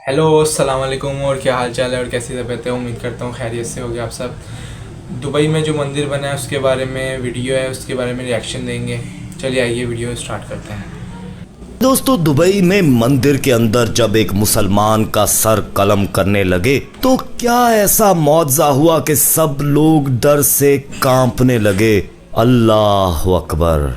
Hello अस्सलाम वालेकुम। और क्या हाल चाल है और कैसी तबीयत है? उम्मीद करता हूँ खैरियत से होगी आप सब। दुबई में जो मंदिर बना है उसके बारे में वीडियो है, उसके बारे में रिएक्शन देंगे। चलिए आइए वीडियो स्टार्ट करते हैं। दोस्तों, दुबई में मंदिर के अंदर जब एक मुसलमान का सर कलम करने लगे तो क्या ऐसा मौजज़ा हुआ कि सब लोग डर से कांपने लगे। अल्लाह अकबर।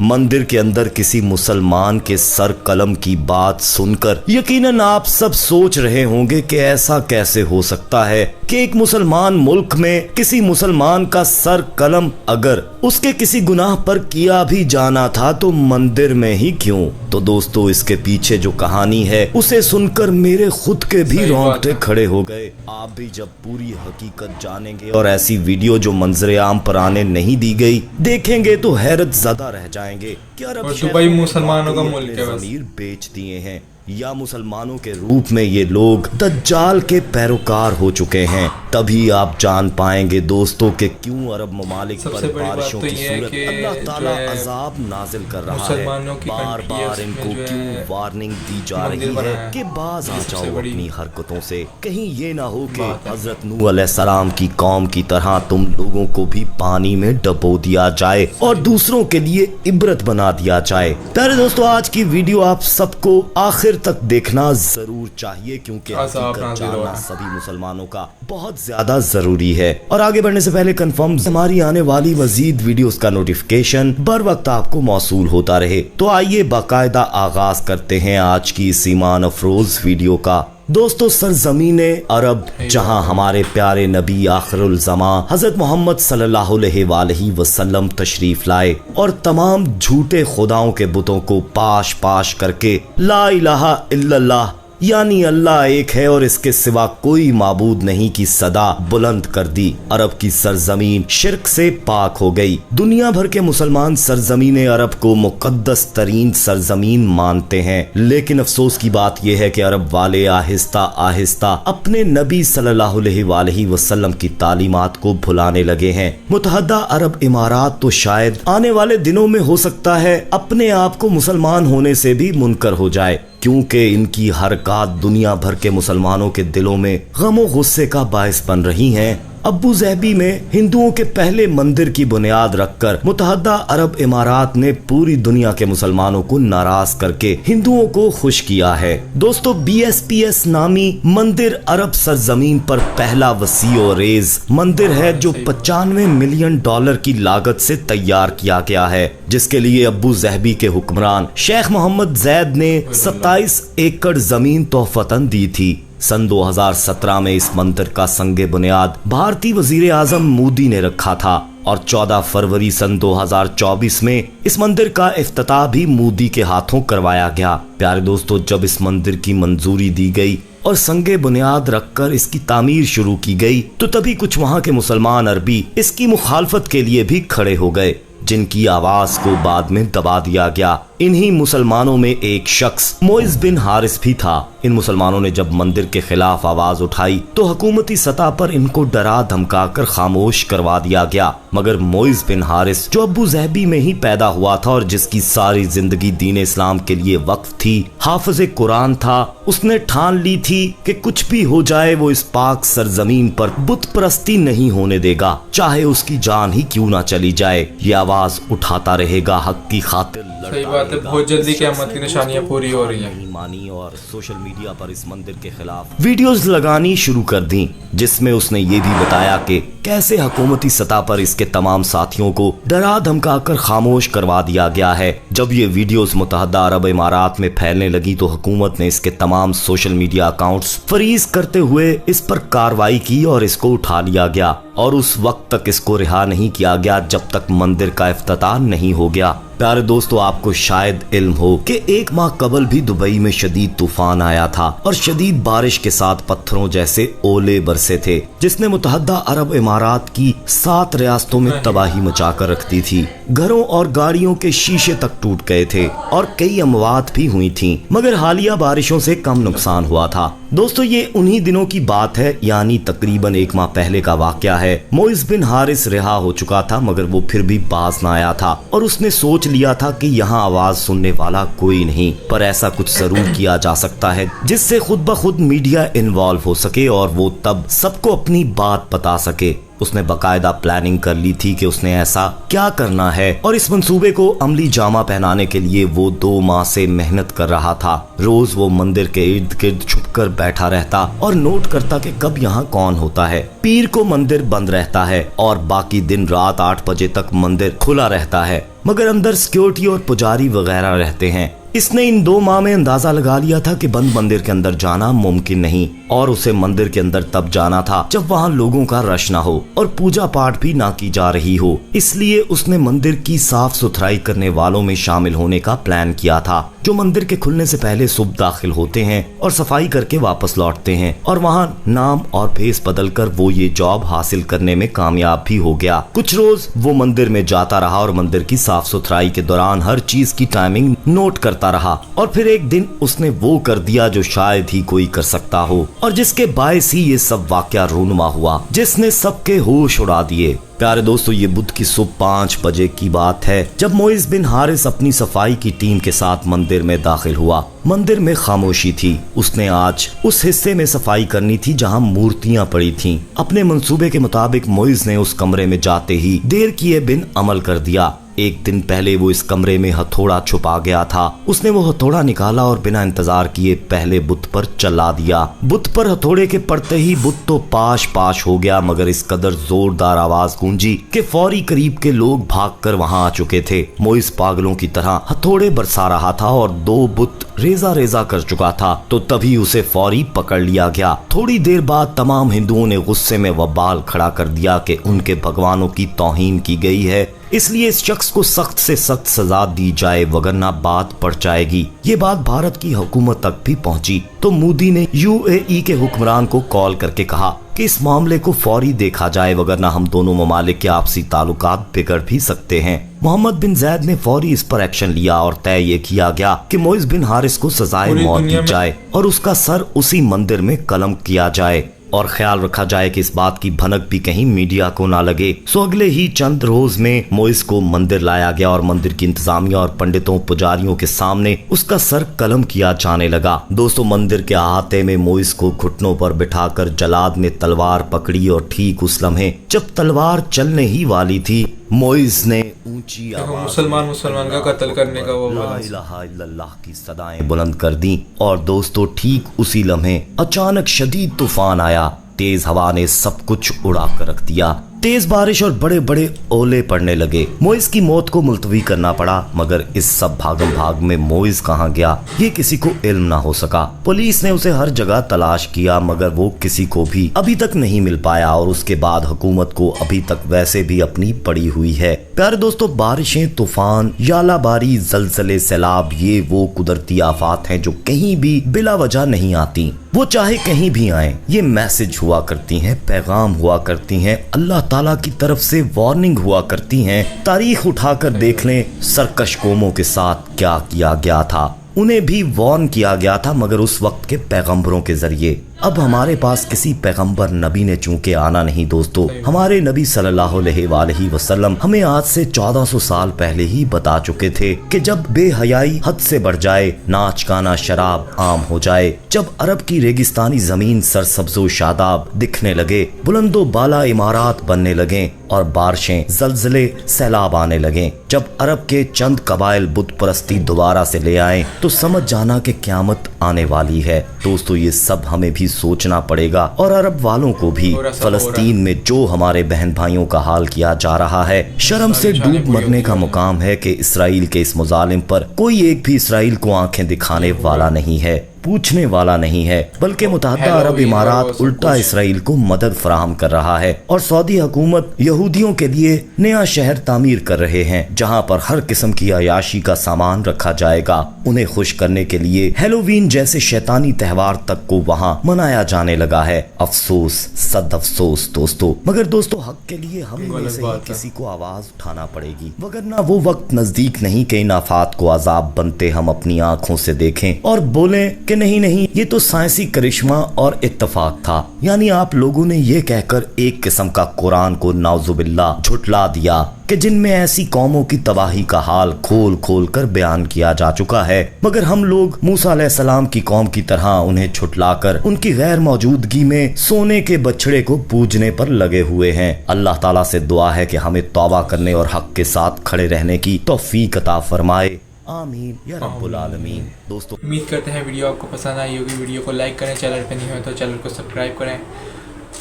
मंदिर के अंदर किसी मुसलमान के सर कलम की बात सुनकर यकीनन आप सब सोच रहे होंगे कि ऐसा कैसे हो सकता है कि एक मुसलमान मुल्क में किसी मुसलमान का सर कलम अगर उसके किसी गुनाह पर किया भी जाना था तो मंदिर में ही क्यों। तो दोस्तों, इसके पीछे जो कहानी है उसे सुनकर मेरे खुद के भी रोंगटे खड़े हो गए। आप भी जब पूरी हकीकत जानेंगे और ऐसी वीडियो जो मंजरे आम पर आने नहीं दी गई देखेंगे तो हैरत ज़दा रह जाएंगे कि अरब दुबई मुसलमानों का मुल्क है, ज़मीर बेच दिए हैं या मुसलमानों के रूप में ये लोग दज्जाल के पैरोकार हो चुके हैं। तभी आप जान पाएंगे दोस्तों कि क्यों अरब ममालिक पर बारिशों की सूरत अल्लाह ताला अजाब नाजिल कर रहा है। बार बार इनको क्यों वार्निंग दी जा रही है कि बाज आ जाओ अपनी हरकतों से, कहीं ये ना हो कि हजरत नूह अलैहिस्सलाम की कौम की तरह तुम लोगों को भी पानी में डबो दिया जाए और दूसरों के लिए इबरत बना दिया जाए। प्यारे दोस्तों, आज की वीडियो आप सबको आखिर तक देखना जरूर चाहिए क्योंकि जानना सभी मुसलमानों का बहुत ज्यादा जरूरी है। और आगे बढ़ने से पहले कंफर्म हमारी आने वाली मजीद वीडियोस का नोटिफिकेशन बर वक्त आपको मौसूल होता रहे। तो आइए बाकायदा आगाज करते हैं आज की इस ईमान अफरोज वीडियो का। दोस्तों, सरजमीने अरब जहां हमारे प्यारे नबी आखिरुल ज़मा हजरत मोहम्मद सल्लल्लाहु अलैहि वसल्लम तशरीफ लाए और तमाम झूठे खुदाओं के बुतों को पाश पाश करके ला इलाहा इल्लल्लाह यानी अल्लाह एक है और इसके सिवा कोई माबूद नहीं की सदा बुलंद कर दी। अरब की सरजमीन शिर्क से पाक हो गई। दुनिया भर के मुसलमान सरजमीन अरब को मुकद्दस तरीन सरजमीन मानते हैं, लेकिन अफसोस की बात यह है कि अरब वाले आहिस्ता आहिस्ता अपने नबी सल्लल्लाहु अलैहि वसल्लम की तालीमात को भुलाने लगे हैं। मुतहद्दा अरब इमारात तो शायद आने वाले दिनों में हो सकता है अपने आप को मुसलमान होने से भी मुनकर हो जाए, क्योंकि इनकी हरकत दुनिया भर के मुसलमानों के दिलों में गम और गुस्से का बायस बन रही हैं। अबू ज़हबी में हिंदुओं के पहले मंदिर की बुनियाद रखकर मुतहद्दा अरब इमारात ने पूरी दुनिया के मुसलमानों को नाराज करके हिंदुओं को खुश किया है। दोस्तों, BSPS नामी मंदिर अरब सरजमीन पर पहला वसी और रेज मंदिर है जो $95 मिलियन की लागत से तैयार किया गया है, जिसके लिए अबू ज़हबी के हुक्मरान शेख मोहम्मद जैद ने 27 एकड़ जमीन तोहफतन दी थी। सन 2017 में इस मंदिर का संगे बुनियाद भारतीय वजीर आजम मोदी ने रखा था और 14 फरवरी सन 2024 में इस मंदिर का इफ्तिताह भी मोदी के हाथों करवाया गया। प्यारे दोस्तों, जब इस मंदिर की मंजूरी दी गई और संगे बुनियाद रखकर इसकी तामीर शुरू की गई तो तभी कुछ वहां के मुसलमान अरबी इसकी मुखालफत के लिए भी खड़े हो गए, जिनकी आवाज को बाद में दबा दिया गया। इन्हीं मुसलमानों में एक शख्स मोइज बिन हारिस भी था। इन मुसलमानों ने जब मंदिर के खिलाफ आवाज उठाई तो हुकूमती सतह पर इनको डरा धमकाकर खामोश करवा दिया गया, मगर मोइज बिन हारिस जो अबू ज़हबी में ही पैदा हुआ था और जिसकी सारी जिंदगी दीन इस्लाम के लिए वक्फ थी, हाफिज कुरान था, उसने ठान ली थी कि कुछ भी हो जाए वो इस पाक सरजमीन पर बुत परस्ती नहीं होने देगा, चाहे उसकी जान ही क्यों ना चली जाए। ये आवाज उठाता रहेगा, हक की खातिर। सही बात है, बहुत जल्दी क़यामत की निशानियां पूरी हो रही हैं। मानी और सोशल मीडिया पर इस मंदिर के खिलाफ वीडियोस लगानी शुरू कर दी, जिसमें उसने ये भी बताया कि कैसे हुकूमती सतह पर इसके तमाम साथियों को डरा धमकाकर खामोश करवा दिया गया है। जब ये वीडियोस मुतहद्दा अरब इमारात में फैलने लगी तो हुकूमत ने इसके तमाम सोशल मीडिया अकाउंट्स फ्रीज करते हुए इस पर कार्रवाई की और इसको उठा लिया गया और उस वक्त तक इसको रिहा नहीं किया गया जब तक मंदिर का इफ्तिताह नहीं हो गया। प्यारे दोस्तों, आपको शायद इल्म हो कि एक माह कबल भी दुबई में शदीद तूफान आया था और शदीद बारिश के साथ पत्थरों जैसे ओले बरसे थे, जिसने मुतहद्दा अरब इमारात की 7 रियासतों में तबाही मचा कर रख दी थी। घरों और गाड़ियों के शीशे तक टूट गए थे और कई अमवात भी हुई थीं, मगर हालिया बारिशों से कम नुकसान हुआ था। दोस्तों ये उन्हीं दिनों की बात है, यानी तकरीबन 1 माह पहले का वाकया है। मोइस बिन हारिस रिहा हो चुका था, मगर वो फिर भी पास न आया था और उसने सोच लिया था कि यहाँ आवाज सुनने वाला कोई नहीं, पर ऐसा कुछ जरूर किया जा सकता है जिससे खुद ब खुद मीडिया इन्वॉल्व हो सके और वो तब सबको अपनी बात बता सके। उसने बाकायदा प्लानिंग कर ली थी कि उसने ऐसा क्या करना है और इस मंसूबे को अमली जामा पहनाने के लिए वो 2 माह से मेहनत कर रहा था। रोज वो मंदिर के इर्द गिर्द छुपकर बैठा रहता और नोट करता कि कब यहाँ कौन होता है। पीर को मंदिर बंद रहता है और बाकी दिन रात 8 बजे तक मंदिर खुला रहता है, मगर अंदर सिक्योरिटी और पुजारी वगैरह रहते हैं। इसने इन 2 माह में अंदाजा लगा लिया था कि बंद मंदिर के अंदर जाना मुमकिन नहीं और उसे मंदिर के अंदर तब जाना था जब वहाँ लोगों का रश ना हो और पूजा पाठ भी ना की जा रही हो। इसलिए उसने मंदिर की साफ सुथराई करने वालों में शामिल होने का प्लान किया था, जो मंदिर के खुलने से पहले सुबह दाखिल होते हैं और सफाई करके वापस लौटते हैं। और वहाँ नाम और भेस बदल कर वो ये जॉब हासिल करने में कामयाब भी हो गया। कुछ रोज वो मंदिर में जाता रहा और मंदिर की साफ सुथराई के दौरान हर चीज की टाइमिंग नोट करता रहा और फिर एक दिन उसने वो कर दिया जो शायद ही कोई कर सकता हो और जिसके बायस ही ये सब वाकया रूनुमा हुआ, जिसने सबके होश उड़ा दिए। प्यारे दोस्तों ये बुध की सुबह 5 बजे की बात है जब मोइस बिन हारिस अपनी सफाई की टीम के साथ मंदिर में दाखिल हुआ। मंदिर में खामोशी थी। उसने आज उस हिस्से में सफाई करनी थी जहां मूर्तियां पड़ी थीं। अपने मंसूबे के मुताबिक मोइस ने उस कमरे में जाते ही देर किए बिन अमल कर दिया। एक दिन पहले वो इस कमरे में हथौड़ा छुपा गया था। उसने वो हथौड़ा निकाला और बिना इंतजार किए पहले बुत पर चला दिया। बुत पर हथौड़े के पड़ते ही बुत तो पाश पाश हो गया, मगर इस कदर जोरदार आवाज गूंजी कि फौरी करीब के लोग भागकर वहां आ चुके थे। मोइस पागलों की तरह हथौड़े बरसा रहा था और 2 बुत रेजा रेजा कर चुका था, तो तभी उसे फौरी पकड़ लिया गया। थोड़ी देर बाद तमाम हिंदुओं ने गुस्से में वबाल खड़ा कर दिया कि उनके भगवानों की तौहीन की गई है, इसलिए इस शख्स को सख्त से सख्त सजा दी जाए वगरना बात पड़ जाएगी। ये बात भारत की हुकूमत तक भी पहुंची तो मोदी ने UAE के हुक्मरान को कॉल करके कहा कि इस मामले को फौरी देखा जाए वगरना हम दोनों ममालिक के आपसी ताल्लुकात बिगड़ भी सकते हैं। मोहम्मद बिन जैद ने फौरी इस पर एक्शन लिया और तय ये किया गया कि मोइस बिन हारिस को सजाए मौत दी जाए और उसका सर उसी मंदिर में कलम किया जाए और ख्याल रखा जाए कि इस बात की भनक भी कहीं मीडिया को ना लगे। सो अगले ही चंद रोज में मोइस को मंदिर लाया गया और मंदिर की इंतजामिया और पंडितों पुजारियों के सामने उसका सर कलम किया जाने लगा। दोस्तों मंदिर के अहाते में मोइस को घुटनों पर बिठाकर जलाद ने तलवार पकड़ी और ठीक उस लम्हे जब तलवार चलने ही वाली थी मोइस ने ऊंची आवाज मुसलमान का कत्ल करने का वो ला इलाहा इल्लल्लाह की सदाएं बुलंद कर दी। और दोस्तों ठीक उसी लम्हे अचानक शदीद तूफान आया। तेज हवा ने सब कुछ उड़ा कर रख दिया। तेज बारिश और बड़े बड़े ओले पड़ने लगे। मोइस की मौत को मुलतवी करना पड़ा, मगर इस सब भागम भाग में मोइस कहाँ गया ये किसी को इल्म ना हो सका। पुलिस ने उसे हर जगह तलाश किया, मगर वो किसी को भी अभी तक नहीं मिल पाया और उसके बाद हुकूमत को अभी तक वैसे भी अपनी पड़ी हुई है। प्यारे दोस्तों बारिशें, तूफान, यालाबारी, जलजले, सैलाब ये वो कुदरती आफात हैं जो कहीं भी बिला वजह नहीं आती। वो चाहे कहीं भी आए ये मैसेज हुआ करती हैं, पैगाम हुआ करती हैं, अल्लाह ताला की तरफ से वार्निंग हुआ करती हैं। तारीख उठाकर देख लें सरकश कौमों के साथ क्या किया गया था। उन्हें भी वार्न किया गया था, मगर उस वक्त के पैगंबरों के जरिए। अब हमारे पास किसी पैगंबर नबी ने चूंकि आना नहीं दोस्तों, हमारे नबी सल्लल्लाहु अलैहि वसल्लम हमें आज से 1400 साल पहले ही बता चुके थे कि जब बेहयाई हद से बढ़ जाए, नाच गाना शराब आम हो जाए, जब अरब की रेगिस्तानी जमीन सरसब्जो शादाब दिखने लगे, बुलंदो बाला इमारात बनने लगे और बारिशें, जलजले, सैलाब आने लगे, जब अरब के चंद कबाइल बुत परस्ती दोबारा से ले आए, तो समझ जाना कि क़यामत आने वाली है। दोस्तों ये सब हमें भी सोचना पड़ेगा और अरब वालों को भी। फलस्तीन में जो हमारे बहन भाइयों का हाल किया जा रहा है, शर्म से डूब मरने का मुकाम है कि इसराइल के इस मुजालिम पर कोई एक भी इसराइल को आंखें दिखाने वाला नहीं है। पूछने वाला नहीं है, बल्कि मुत्तहदा अरब इमारात उल्टा इसराइल को मदद फराहम कर रहा है और सऊदी हुकूमत यहूदियों के लिए नया शहर तामीर कर रहे हैं, जहां पर हर किस्म की अयाशी का सामान रखा जाएगा। उन्हें खुश करने के लिए हैलोवीन जैसे शैतानी त्योहार तक को वहां मनाया जाने लगा है। अफसोस, सद अफसोस दोस्तों। मगर दोस्तों, हक के लिए हमें में से ही किसी को आवाज उठाना पड़ेगी, वगरना वो वक्त नजदीक नहीं कि इन आफात को अजाब बनते हम अपनी आंखों से देखें और बोलें कि नहीं नहीं, ये तो साइंसी करिश्मा और इत्तफाक था। यानी आप लोगों ने ये कहकर एक किस्म का कुरान को नाउजुबिल्लाह झुठला दिया कि जिनमें ऐसी कौमों की तबाही का हाल खोल खोल कर बयान किया जा चुका है, मगर हम लोग मूसा अलैहिस्सलाम की कौम की तरह उन्हें छुटलाकर उनकी गैर मौजूदगी में सोने के बछड़े को पूजने पर लगे हुए हैं। अल्लाह ताला से दुआ है कि हमें तौबा करने और हक के साथ खड़े रहने की तौफीक अता फरमाए। आमीन या रब्बुल आलमीन। दोस्तों, उम्मीद करते हैं वीडियो आपको पसंद आई होगी। वीडियो को लाइक करें, चैनल पर नहीं हो तो चैनल को सब्सक्राइब करें।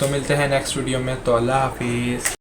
तो मिलते हैं नेक्स्ट वीडियो में। तो अल्लाह हाफिज़।